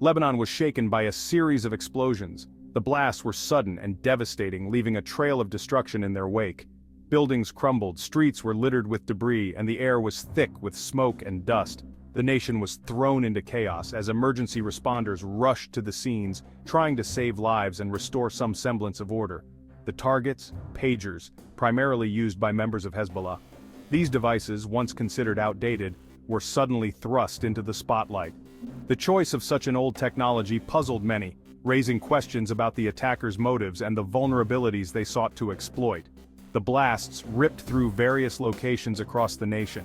Lebanon was shaken by a series of explosions. The blasts were sudden and devastating, leaving a trail of destruction in their wake. Buildings crumbled, streets were littered with debris, and the air was thick with smoke and dust. The nation was thrown into chaos as emergency responders rushed to the scenes, trying to save lives and restore some semblance of order. The targets, pagers, primarily used by members of Hezbollah. These devices, once considered outdated, were suddenly thrust into the spotlight. The choice of such an old technology puzzled many, raising questions about the attackers' motives and the vulnerabilities they sought to exploit. The blasts ripped through various locations across the nation.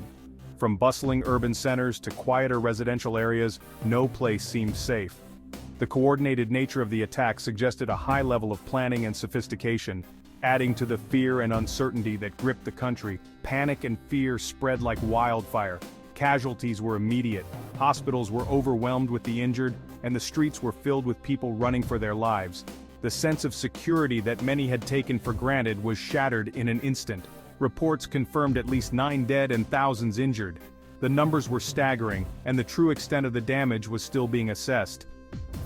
From bustling urban centers to quieter residential areas, no place seemed safe. The coordinated nature of the attack suggested a high level of planning and sophistication, adding to the fear and uncertainty that gripped the country. Panic and fear spread like wildfire. Casualties were immediate, hospitals were overwhelmed with the injured, and the streets were filled with people running for their lives. The sense of security that many had taken for granted was shattered in an instant. Reports confirmed at least 9 dead and thousands injured. The numbers were staggering, and the true extent of the damage was still being assessed.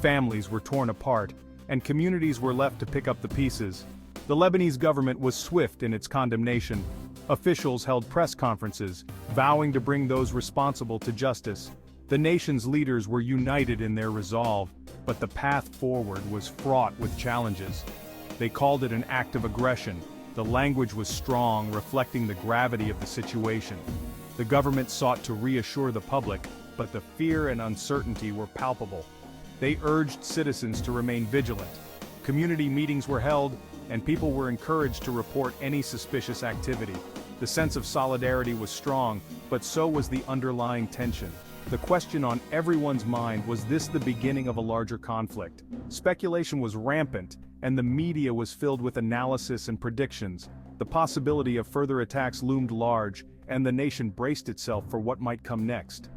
Families were torn apart, and communities were left to pick up the pieces. The Lebanese government was swift in its condemnation. Officials held press conferences, vowing to bring those responsible to justice. The nation's leaders were united in their resolve, but the path forward was fraught with challenges. They called it an act of aggression. The language was strong, reflecting the gravity of the situation. The government sought to reassure the public, but the fear and uncertainty were palpable. They urged citizens to remain vigilant. Community meetings were held, and people were encouraged to report any suspicious activity. The sense of solidarity was strong, but so was the underlying tension. The question on everyone's mind was this the beginning of a larger conflict? Speculation was rampant, and the media was filled with analysis and predictions. The possibility of further attacks loomed large, and the nation braced itself for what might come next.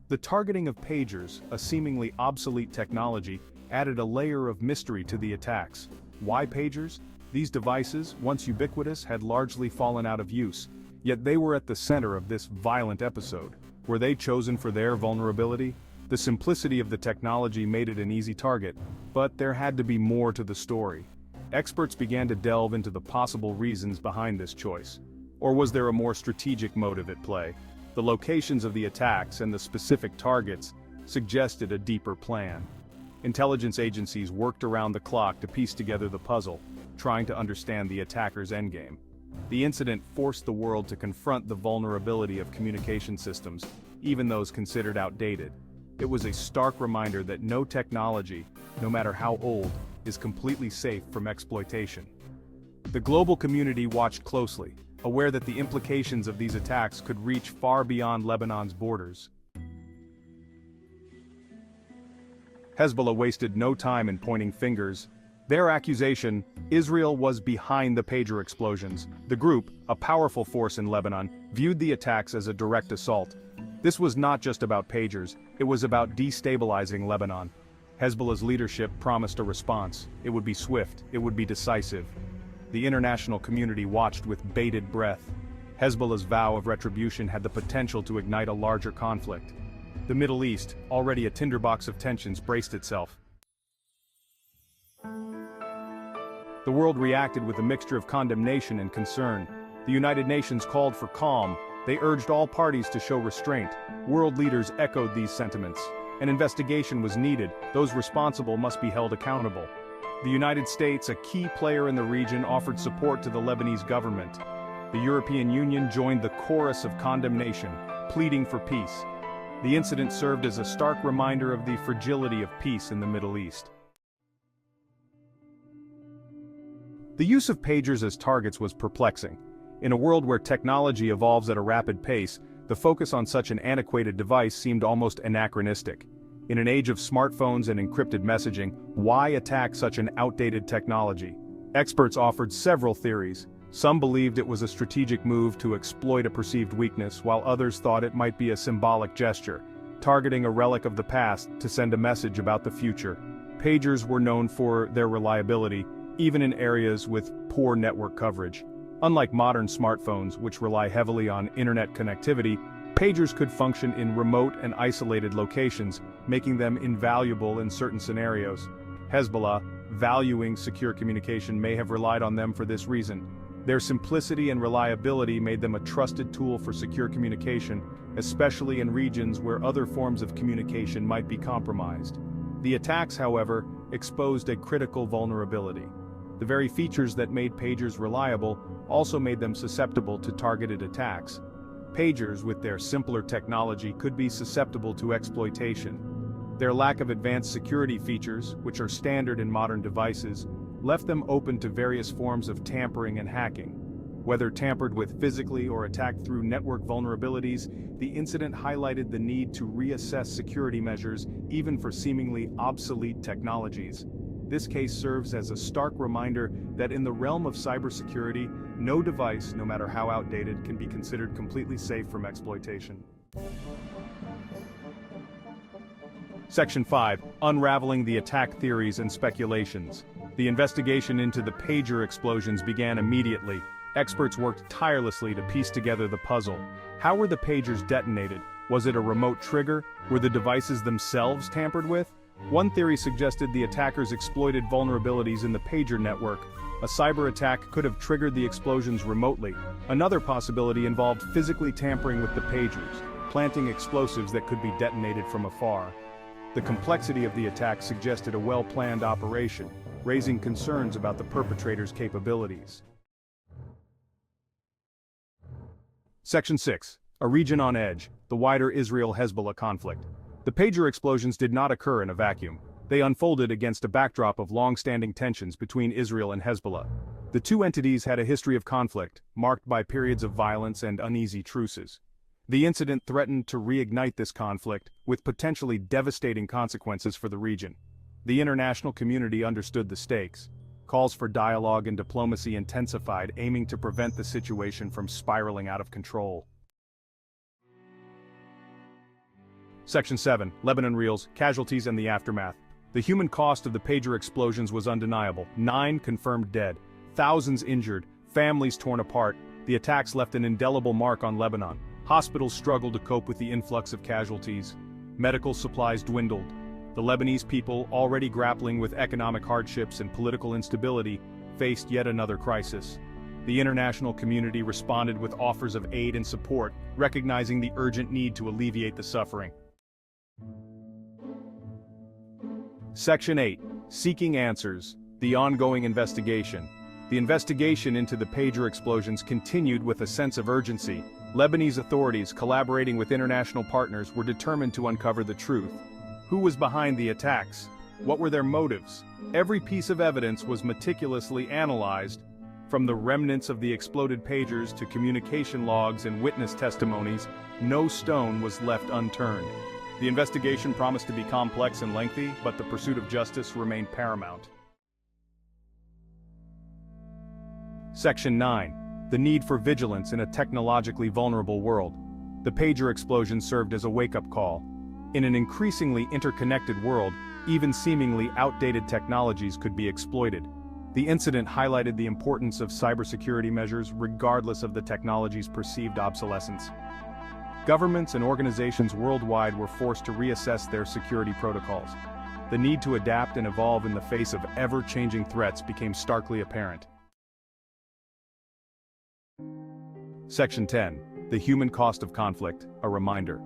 The targeting of pagers, a seemingly obsolete technology, added a layer of mystery to the attacks. Why pagers? These devices, once ubiquitous, had largely fallen out of use, yet they were at the center of this violent episode. Were they chosen for their vulnerability? The simplicity of the technology made it an easy target, but there had to be more to the story. Experts began to delve into the possible reasons behind this choice. Or was there a more strategic motive at play? The locations of the attacks and the specific targets suggested a deeper plan. Intelligence agencies worked around the clock to piece together the puzzle, trying to understand the attacker's endgame. The incident forced the world to confront the vulnerability of communication systems, even those considered outdated. It was a stark reminder that no technology, no matter how old, is completely safe from exploitation. The global community watched closely, aware that the implications of these attacks could reach far beyond Lebanon's borders. Hezbollah wasted no time in pointing fingers. Their accusation, Israel was behind the pager explosions. The group, a powerful force in Lebanon, viewed the attacks as a direct assault. This was not just about pagers, it was about destabilizing Lebanon. Hezbollah's leadership promised a response. It would be swift, it would be decisive. The international community watched with bated breath. Hezbollah's vow of retribution had the potential to ignite a larger conflict. The Middle East, already a tinderbox of tensions, braced itself. The world reacted with a mixture of condemnation and concern. The United Nations called for calm. They urged all parties to show restraint. World leaders echoed these sentiments. An investigation was needed. Those responsible must be held accountable. The United States, a key player in the region, offered support to the Lebanese government. The European Union joined the chorus of condemnation, pleading for peace. The incident served as a stark reminder of the fragility of peace in the Middle East. The use of pagers as targets was perplexing. In a world where technology evolves at a rapid pace, the focus on such an antiquated device seemed almost anachronistic. In an age of smartphones and encrypted messaging, why attack such an outdated technology? Experts offered several theories. Some believed it was a strategic move to exploit a perceived weakness, while others thought it might be a symbolic gesture, targeting a relic of the past to send a message about the future. Pagers were known for their reliability, even in areas with poor network coverage. Unlike modern smartphones, which rely heavily on internet connectivity, Pagers could function in remote and isolated locations, making them invaluable in certain scenarios. Hezbollah, valuing secure communication, may have relied on them for this reason. Their simplicity and reliability made them a trusted tool for secure communication, especially in regions where other forms of communication might be compromised. The attacks, however, exposed a critical vulnerability. The very features that made pagers reliable also made them susceptible to targeted attacks. Pagers, with their simpler technology, could be susceptible to exploitation. Their lack of advanced security features, which are standard in modern devices, left them open to various forms of tampering and hacking. Whether tampered with physically or attacked through network vulnerabilities, the incident highlighted the need to reassess security measures, even for seemingly obsolete technologies. This case serves as a stark reminder that in the realm of cybersecurity, no device, no matter how outdated, can be considered completely safe from exploitation. Section 5. Unraveling the attack theories and speculations. The investigation into the pager explosions began immediately. Experts worked tirelessly to piece together the puzzle. How were the pagers detonated? Was it a remote trigger? Were the devices themselves tampered with? One theory suggested the attackers exploited vulnerabilities in the pager network. A cyber attack could have triggered the explosions remotely. Another possibility involved physically tampering with the pagers, planting explosives that could be detonated from afar. The complexity of the attack suggested a well-planned operation, raising concerns about the perpetrator's capabilities. Section 6. A region on edge, the wider Israel-Hezbollah conflict. The pager explosions did not occur in a vacuum. They unfolded against a backdrop of long-standing tensions between Israel and Hezbollah. The two entities had a history of conflict, marked by periods of violence and uneasy truces. The incident threatened to reignite this conflict, with potentially devastating consequences for the region. The international community understood the stakes. Calls for dialogue and diplomacy intensified, aiming to prevent the situation from spiraling out of control. Section 7. Lebanon Reels, Casualties and the Aftermath. The human cost of the pager explosions was undeniable. 9 confirmed dead, thousands injured, families torn apart. The attacks left an indelible mark on Lebanon. Hospitals struggled to cope with the influx of casualties. Medical supplies dwindled. The Lebanese people, already grappling with economic hardships and political instability, faced yet another crisis. The international community responded with offers of aid and support, recognizing the urgent need to alleviate the suffering. Section 8. Seeking Answers. The ongoing investigation. The investigation into the pager explosions continued with a sense of urgency. Lebanese authorities, collaborating with international partners, were determined to uncover the truth. Who was behind the attacks? What were their motives? Every piece of evidence was meticulously analyzed, from the remnants of the exploded pagers to communication logs and witness testimonies. No stone was left unturned. The investigation promised to be complex and lengthy, but the pursuit of justice remained paramount. Section 9. The need for vigilance in a technologically vulnerable world. The pager explosion served as a wake-up call. In an increasingly interconnected world, even seemingly outdated technologies could be exploited. The incident highlighted the importance of cybersecurity measures regardless of the technology's perceived obsolescence. Governments and organizations worldwide were forced to reassess their security protocols. The need to adapt and evolve in the face of ever-changing threats became starkly apparent. Section 10. The Human Cost of Conflict, a Reminder.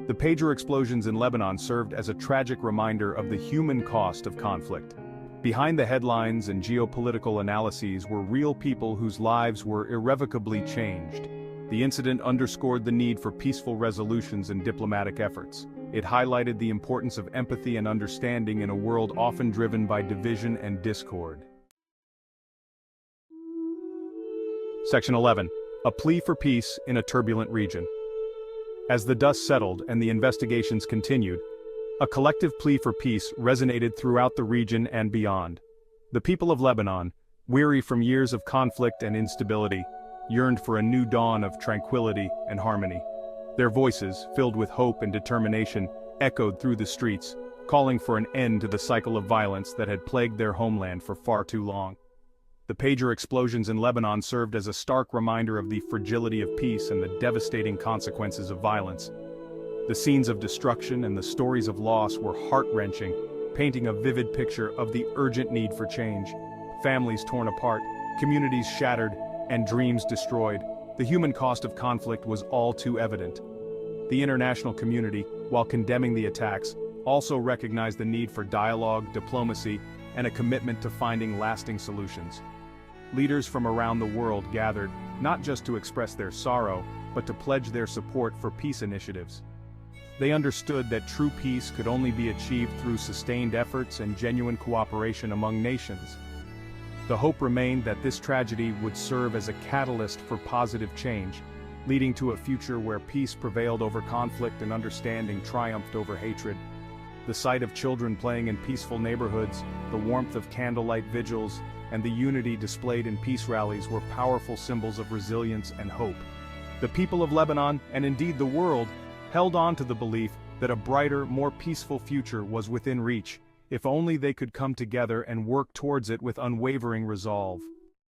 The pager explosions in Lebanon served as a tragic reminder of the human cost of conflict. Behind the headlines and geopolitical analyses were real people whose lives were irrevocably changed. The incident underscored the need for peaceful resolutions and diplomatic efforts. It highlighted the importance of empathy and understanding in a world often driven by division and discord. Section 11. A Plea for Peace in a Turbulent Region. As the dust settled and the investigations continued, a collective plea for peace resonated throughout the region and beyond. The people of Lebanon, weary from years of conflict and instability, yearned for a new dawn of tranquility and harmony. Their voices, filled with hope and determination, echoed through the streets, calling for an end to the cycle of violence that had plagued their homeland for far too long. The pager explosions in Lebanon served as a stark reminder of the fragility of peace and the devastating consequences of violence. The scenes of destruction and the stories of loss were heart-wrenching, painting a vivid picture of the urgent need for change. Families torn apart, communities shattered, and dreams destroyed. The human cost of conflict was all too evident. The international community, while condemning the attacks, also recognized the need for dialogue, diplomacy, and a commitment to finding lasting solutions. Leaders from around the world gathered, not just to express their sorrow, but to pledge their support for peace initiatives. They understood that true peace could only be achieved through sustained efforts and genuine cooperation among nations. The hope remained that this tragedy would serve as a catalyst for positive change, leading to a future where peace prevailed over conflict and understanding triumphed over hatred. The sight of children playing in peaceful neighborhoods, the warmth of candlelight vigils, and the unity displayed in peace rallies were powerful symbols of resilience and hope. The people of Lebanon, and indeed the world, held on to the belief that a brighter, more peaceful future was within reach, if only they could come together and work towards it with unwavering resolve.